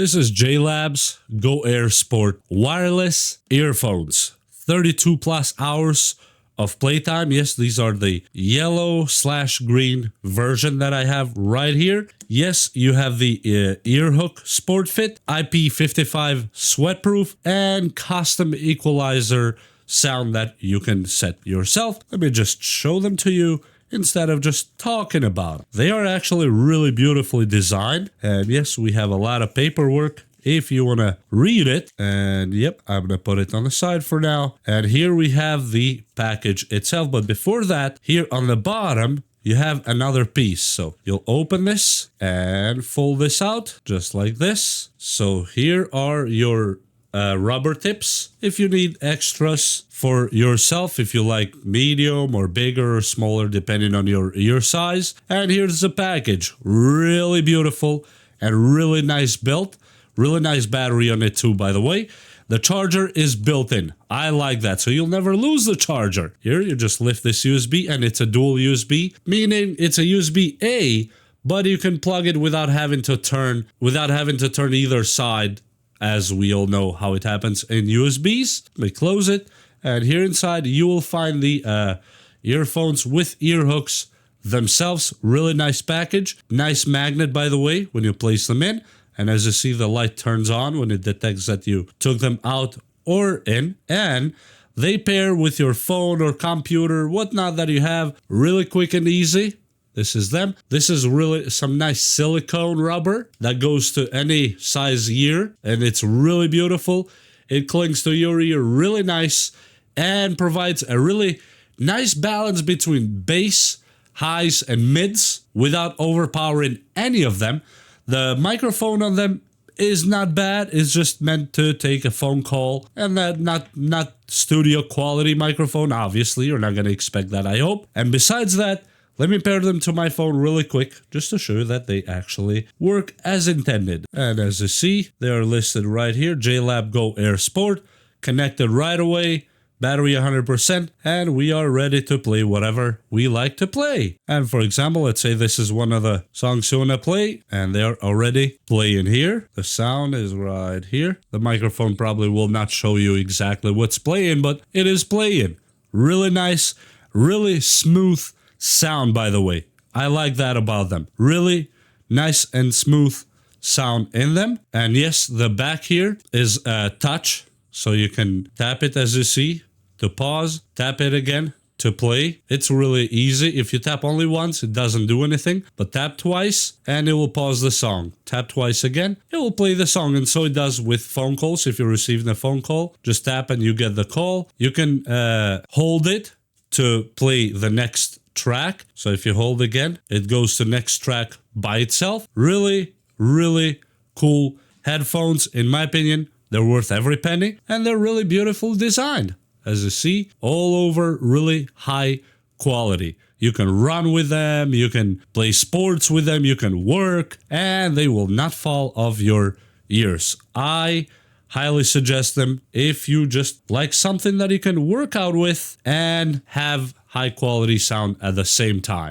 This is JLabs GO AIR SPORT wireless earphones. 32 plus hours of playtime. Yes, these are the yellow/green version that I have right here. Yes, you have the ear hook sport fit, IP55 sweatproof, and custom equalizer sound that you can set yourself. Let me just show them to you instead of just talking about them. They are actually really beautifully designed. And yes, we have a lot of paperwork if you want to read it. And yep, I'm going to put it on the side for now. And here we have the package itself. But before that, here on the bottom, you have another piece. So you'll open this and fold this out just like this. So here are your rubber tips if you need extras for yourself, if you like medium or bigger or smaller depending on your ear size. And here's the package. Really beautiful and really nice built. Really nice battery on it too, by the way. The charger is built in. I like that, so you'll never lose the charger. Here you just lift this USB and it's a dual USB, meaning it's a USB-A, but you can plug it without having to turn either side, as we all know how it happens in USBs. Let me close it. And here inside, you will find the earphones with ear hooks themselves. Really nice package. Nice magnet, by the way, when you place them in. And as you see, the light turns on when it detects that you took them out or in. And they pair with your phone or computer, whatnot that you have. Really quick and easy. This is them. This is really some nice silicone rubber that goes to any size ear, and it's really beautiful. It clings to your ear really nice and provides a really nice balance between bass, highs, and mids without overpowering any of them. The microphone on them is not bad. It's just meant to take a phone call, and that not studio quality microphone. Obviously, you're not going to expect that, I hope. And besides that, let me pair them to my phone really quick, just to show you that they actually work as intended. And as you see, they are listed right here. JLabs GO AIR SPORT, connected right away, battery 100%, and we are ready to play whatever we like to play. And for example, let's say this is one of the songs you want to play, and they are already playing here. The sound is right here. The microphone probably will not show you exactly what's playing, but it is playing. Really nice, really smooth sound, by the way. I like that about them. Really nice and smooth sound in them. And yes, the back here is touch, so you can tap it as you see to pause, tap it again to play. It's really easy. If you tap only once, it doesn't do anything, but tap twice and it will pause the song. Tap twice again, it will play the song. And so it does with phone calls. If you're receiving a phone call, just tap and you get the call. You can hold it to play the next track. So if you hold again, it goes to next track by itself. Really, really cool headphones. In my opinion, they're worth every penny, and they're really beautiful designed. As you see, all over really high quality. You can run with them, you can play sports with them, you can work, and they will not fall off your ears. I highly suggest them if you just like something that you can work out with and have high quality sound at the same time.